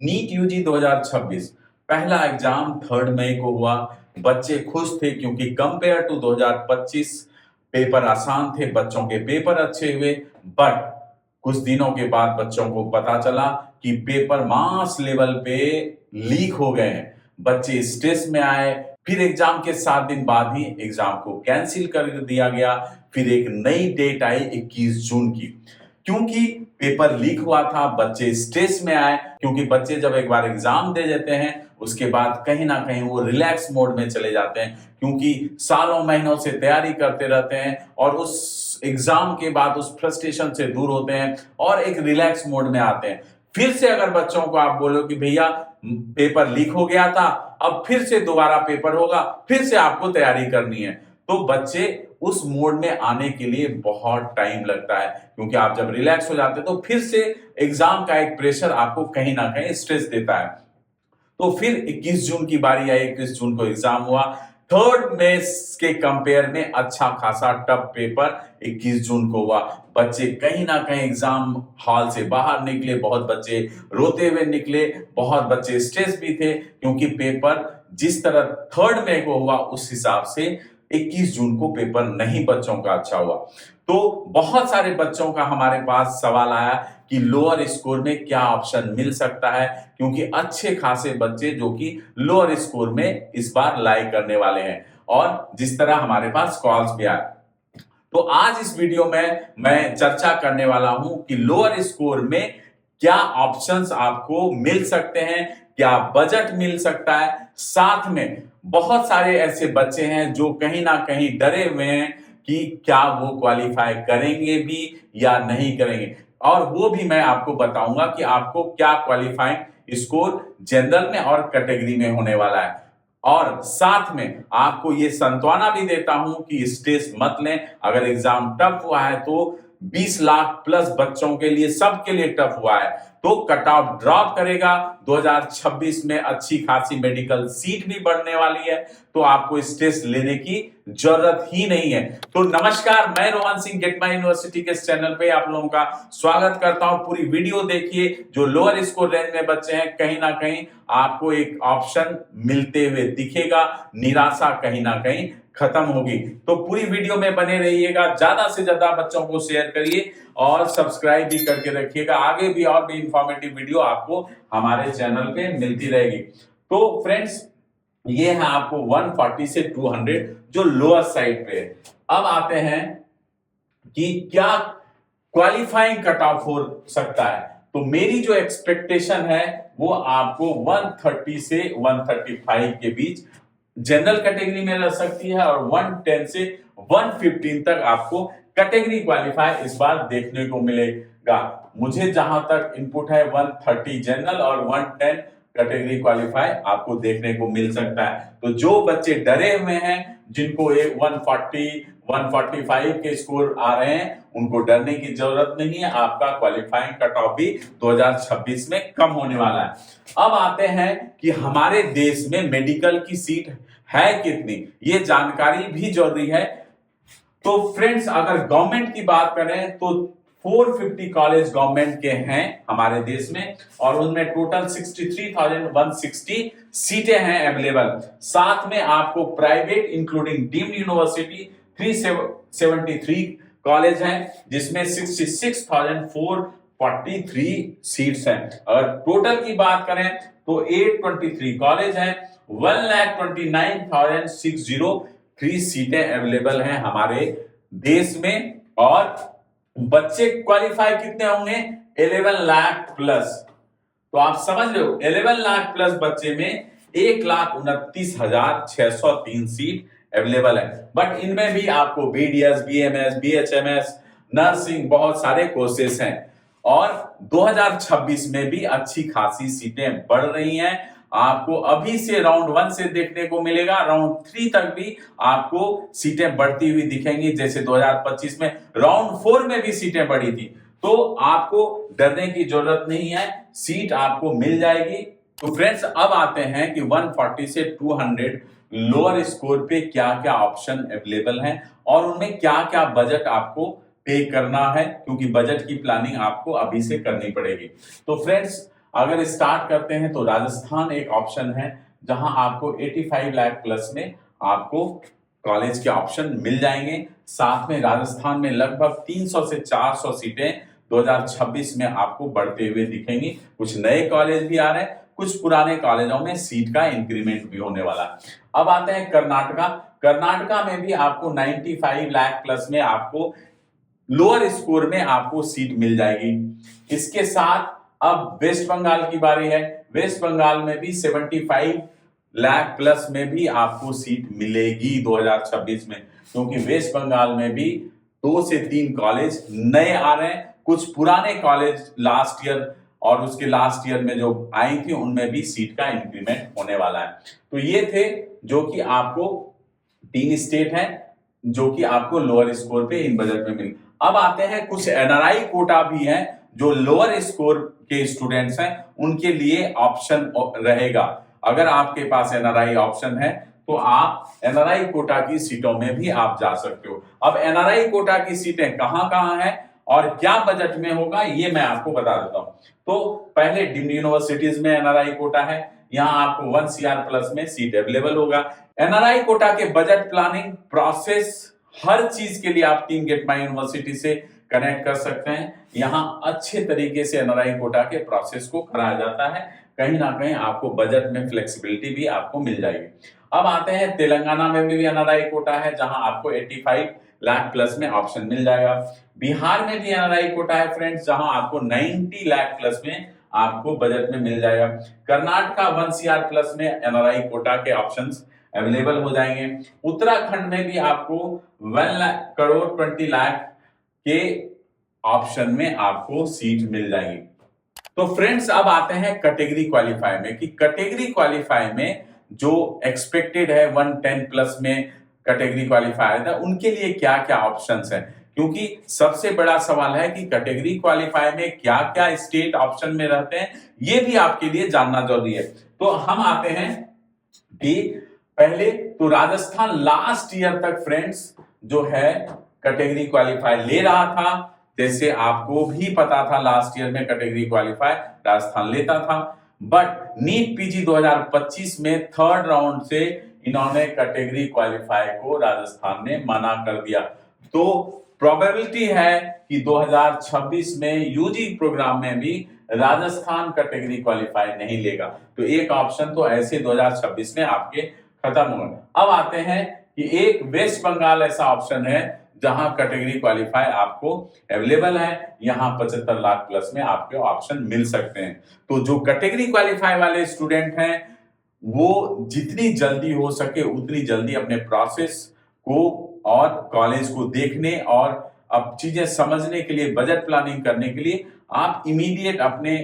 NEET UG 2026 पहला exam 3 मई को हुआ। बच्चे खुश थे क्योंकि कंपेयर टू 2025 पेपर आसान थे, बच्चों के पेपर अच्छे हुए। बट कुछ दिनों के बाद बच्चों को पता चला कि पेपर मास लेवल पे लीक हो गए हैं। बच्चे स्ट्रेस में आए। फिर एग्जाम के 7 दिन बाद ही एग्जाम को कैंसिल कर दिया गया। फिर एक नई डेट आई 21 जून की। क्योंकि पेपर लीक हुआ था, बच्चे स्ट्रेस में आए। क्योंकि बच्चे जब एक बार एग्जाम दे देते हैं उसके बाद कहीं ना कहीं वो रिलैक्स मोड में चले जाते हैं, क्योंकि सालों महीनों से तैयारी करते रहते हैं और उस एग्जाम के बाद उस फ्रस्ट्रेशन से दूर होते हैं और एक रिलैक्स मोड में आते हैं। फिर से अगर बच्चों को आप बोलो कि भैया पेपर लीक हो गया था, अब फिर से दोबारा पेपर होगा, फिर से आपको तैयारी करनी है, तो बच्चे उस मोड में आने के लिए बहुत टाइम लगता है। क्योंकि आप जब रिलैक्स हो जाते हैं तो फिर से एग्जाम का एक प्रेशर आपको कहीं ना कहीं स्ट्रेस देता है। तो फिर 21 जून की बारी आई, 21 जून को एग्जाम हुआ। 3 मई के कंपेयर में अच्छा खासा टफ पेपर 21 जून को हुआ। बच्चे कहीं ना कहीं एग्जाम हॉल से बाहर निकले, बहुत बच्चे रोते हुए निकले, बहुत बच्चे स्ट्रेस भी थे, क्योंकि पेपर जिस तरह 3 मई को हुआ उस हिसाब से 21 जून को पेपर नहीं बच्चों का अच्छा हुआ। तो बहुत सारे बच्चों का हमारे पास सवाल आया कि लोअर स्कोर में क्या ऑप्शन मिल सकता है, क्योंकि अच्छे खासे बच्चे जो कि लोअर स्कोर में इस बार लाई करने वाले हैं, और जिस तरह हमारे पास कॉल्स भी आए। तो आज इस वीडियो में मैं चर्चा करने वाला हूं कि लोअर स्कोर में क्या ऑप्शंस आपको मिल सकते हैं, क्या बजट मिल सकता है। साथ में बहुत सारे ऐसे बच्चे हैं जो कहीं ना कहीं डरे हुए हैं कि क्या वो क्वालिफाई करेंगे भी या नहीं करेंगे, और वो भी मैं आपको बताऊंगा कि आपको क्या क्वालिफाइंग स्कोर जनरल में और कैटेगरी में होने वाला है। और साथ में आपको ये सांत्वना भी देता हूं कि स्ट्रेस मत लें। अगर एग्जाम टफ हुआ है तो 20 लाख प्लस बच्चों के लिए, सबके लिए टफ हुआ है, तो कट ऑफ ड्रॉप करेगा। 2026 में अच्छी खासी मेडिकल सीट भी बढ़ने वाली है, तो आपको स्ट्रेस लेने की जरूरत ही नहीं है। तो नमस्कार, मैं Rohan Singh, get my university के चैनल पे आप लोगों का स्वागत करता हूं। पूरी वीडियो देखिए। जो लोअर स्कोर रेंज में बच्चे हैं, कहीं ना कहीं आपको एक ऑप्शन मिलते हुए दिखेगा, निराशा कहीं ना कहीं खत्म होगी। तो पूरी वीडियो में बने रहिएगा, ज्यादा से ज्यादा बच्चों को शेयर करिए और सब्सक्राइब भी करके रखिएगा। आगे भी और भी इंफॉर्मेटिव वीडियो आपको हमारे चैनल पे मिलती रहेगी। तो फ्रेंड्स, ये है आपको 140 से 200 जो लोअर साइड पे है। अब आते हैं कि क्या क्वालिफाइंग कट ऑफ हो सकता है। तो मेरी जो एक्सपेक्टेशन है वो आपको 130 से 135 के बीच जनरल कैटेगरी में रह सकती है, और 110 से 115 तक आपको कैटेगरी क्वालिफाई इस बार देखने को मिलेगा। मुझे जहां तक इनपुट है 130 जनरल और 110 कैटेगरी क्वालिफाई आपको देखने को मिल सकता है। तो जो बच्चे डरे हुए हैं, जिनको 140 145 के स्कोर आ रहे हैं, उनको डरने की जरूरत नहीं है। आपका क्वालिफाइंग कट ऑफ भी 2026 में कम होने वाला है। अब आते हैं कि हमारे देश में मेडिकल की सीट है कितनी, ये जानकारी भी जरूरी है। तो फ्रेंड्स, अगर गवर्नमेंट की बात करें तो 450 कॉलेज गवर्नमेंट के हैं हमारे देश में, और उनमें टोटल 63,160 सीटें हैं अवेलेबल। साथ में आपको private including deemed university 373 college हैं, जिसमें 66,443 सीट्स हैं। अगर टोटल की बात करें तो 823 कॉलेज हैं, 1,29,603 सीटें अवेलेबल हैं हमारे देश में। और बच्चे क्वालिफाई कितने होंगे? 11 लाख प्लस। तो आप समझ रहे हो, 11 लाख प्लस बच्चे में 1,29,603 सीट अवेलेबल है। बट इनमें भी आपको बीडीएस, बीएमएस, बीएचएमएस, नर्सिंग, बहुत सारे कोर्सेस हैं। और 2026 में भी अच्छी खासी सीटें बढ़ रही हैं। आपको अभी से राउंड 1 से देखने को मिलेगा, राउंड 3 तक भी आपको सीटें बढ़ती हुई दिखेंगी। जैसे 2025 में राउंड 4 में भी सीटें बढ़ी थी। तो आपको डरने की जरूरत नहीं है, सीट आपको मिल जाएगी। तो फ्रेंड्स, अब आते हैं कि 140 से 200 लोअर स्कोर पे क्या क्या ऑप्शन अवेलेबल हैं, और उनमें क्या क्या बजट आपको पे करना है, क्योंकि बजट की प्लानिंग आपको अभी से करनी पड़ेगी। तो फ्रेंड्स, अगर स्टार्ट करते हैं तो राजस्थान एक ऑप्शन है जहां आपको 85 लाख प्लस में आपको कॉलेज के ऑप्शन मिल जाएंगे। साथ में राजस्थान में लगभग 300 से 400 सीटें 2026 में आपको बढ़ते हुए दिखेंगी। कुछ नए कॉलेज भी आ रहे हैं, कुछ पुराने कॉलेजों में सीट का इंक्रीमेंट भी होने वाला है। अब आते हैं कर्नाटका। कर्नाटका में भी आपको 95 लाख प्लस में आपको लोअर स्कोर में आपको सीट मिल जाएगी। इसके साथ अब वेस्ट बंगाल की बारी है। वेस्ट बंगाल में भी 75 लाख प्लस में भी आपको सीट मिलेगी 2026 में, क्योंकि वेस्ट बंगाल में भी 2 से 3 कॉलेज नए आ रहे हैं। कुछ पुराने कॉलेज लास्ट ईयर और उसके लास्ट ईयर में जो आई थी उनमें भी सीट का इंक्रीमेंट होने वाला है। तो ये थे जो कि आपको 3 स्टेट हैं जो कि आपको लोअर स्कोर पे इन बजट में मिले। अब आते हैं कुछ एनआरआई कोटा भी हैं जो लोअर स्कोर के स्टूडेंट्स हैं, उनके लिए ऑप्शन रहेगा। अगर आपके पास एनआरआई ऑप्शन है तो आप एनआरआई कोटा की सीटों में भी आप जा सकते हो। अब एनआरआई कोटा की सीटें कहां हैं और क्या बजट में होगा ये मैं आपको बता देता हूं। तो पहले डीम्ड यूनिवर्सिटीज में एनआरआई कोटा है, यहां आपको 1 CR प्लस में सीट अवेलेबल होगा। एनआरआई कोटा के बजट प्लानिंग प्रोसेस हर चीज के लिए आप टीम गेट माई यूनिवर्सिटी से कनेक्ट कर सकते हैं। यहाँ अच्छे तरीके से एनआरआई कोटा के प्रोसेस को कराया जाता है। कहीं ना कहीं आपको बजट में फ्लेक्सिबिलिटी भी आपको मिल जाएगी। अब आते हैं तेलंगाना में भी एनआरआई कोटा है जहां आपको 85 लाख प्लस में ऑप्शन मिल जाएगा। बिहार में भी एनआरआई कोटा है फ्रेंड्स, जहां आपको 90 लाख प्लस में आपको बजट में मिल जाएगा। कर्नाटका 1 CR प्लस में एनआरआई कोटा के ऑप्शंस अवेलेबल हो जाएंगे। उत्तराखंड में भी आपको 1 करोड़ 20 लाख के ऑप्शन में आपको सीट मिल जाएगी। तो फ्रेंड्स अब आते हैं कैटेगरी क्वालिफाई में कि कैटेगरी क्वालिफाई में जो एक्सपेक्टेड है 110 प्लस में कैटेगरी क्वालिफाई था उनके लिए क्या क्या ऑप्शंस हैं, क्योंकि सबसे बड़ा सवाल है कि कैटेगरी क्वालिफाई में क्या क्या स्टेट ऑप्शन में रहते हैं, ये भी आपके लिए जानना जरूरी है। तो हम आते हैं कि पहले तो राजस्थान लास्ट ईयर तक फ्रेंड्स जो है कैटेगरी क्वालिफाई ले रहा था, जैसे आपको भी पता था लास्ट ईयर में कैटेगरी क्वालिफाई राजस्थान लेता था। बट नीट पीजी 2025 में थर्ड राउंड से इन्होंने कैटेगरी क्वालिफाई को राजस्थान ने मना कर दिया। तो प्रोबेबिलिटी है कि 2026 में यूजी प्रोग्राम में भी राजस्थान कैटेगरी क्वालिफाई नहीं लेगा। तो एक ऑप्शन तो ऐसे 2026 में आपके खत्म होगा। अब आते हैं कि एक वेस्ट बंगाल ऐसा ऑप्शन है जहां कैटेगरी क्वालिफाई आपको अवेलेबल है, यहां 75 लाख प्लस में आपके ऑप्शन मिल सकते हैं। तो जो कैटेगरी क्वालिफाई वाले स्टूडेंट हैं वो जितनी जल्दी हो सके उतनी जल्दी अपने प्रोसेस को और कॉलेज को देखने और अब चीजें समझने के लिए, बजट प्लानिंग करने के लिए आप इमीडिएट अपने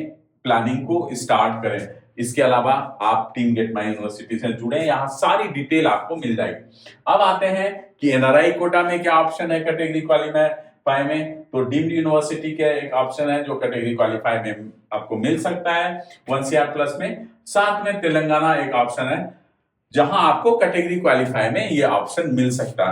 प्लानिंग को स्टार्ट करें। इसके अलावा आप टीम गेट माई यूनिवर्सिटी से जुड़े, यहाँ सारी डिटेल आपको मिल जाएगी। अब आते हैं कि एनआरआई कोटा में क्या ऑप्शन है कैटेगरी क्वालिफाई में। तो डीम्ड यूनिवर्सिटी का एक ऑप्शन है जो कैटेगरी क्वालिफाई में आपको मिल सकता है 1 CR प्लस में। साथ में तेलंगाना एक ऑप्शन है जहां आपको कैटेगरी क्वालिफाई में ये ऑप्शन मिल सकता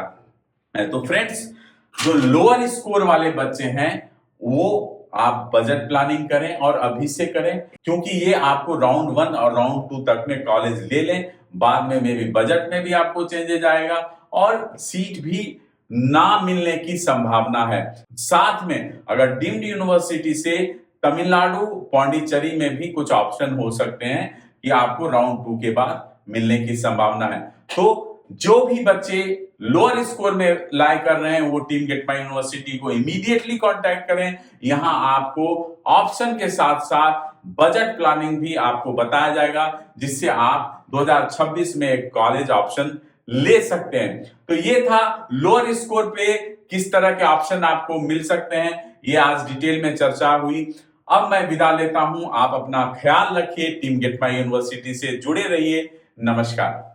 है। तो फ्रेंड्स जो लोअर स्कोर वाले बच्चे हैं वो आप बजट प्लानिंग करें और अभी से करें, क्योंकि ये आपको राउंड 1 और राउंड 2 तक में कॉलेज ले लें, बाद में भी बजट में भी आपको चेंजेस आएगा और सीट भी ना मिलने की संभावना है। साथ में अगर डीम्ड यूनिवर्सिटी से तमिलनाडु पौंडीचेरी में भी कुछ ऑप्शन हो सकते हैं कि आपको राउंड 2 के बाद मिलने की संभावना है। तो जो भी बच्चे लोअर स्कोर में लाई कर रहे हैं वो टीम गेट माई यूनिवर्सिटी को इमीडिएटली कांटेक्ट करें। यहां आपको ऑप्शन के साथ साथ बजट प्लानिंग भी आपको बताया जाएगा, जिससे आप 2026 में एक कॉलेज ऑप्शन ले सकते हैं। तो ये था लोअर स्कोर पे किस तरह के ऑप्शन आपको मिल सकते हैं, ये आज डिटेल में चर्चा हुई। अब मैं विदा लेता हूं, आप अपना ख्याल रखिए, टीम गेट माई यूनिवर्सिटी से जुड़े रहिए। नमस्कार।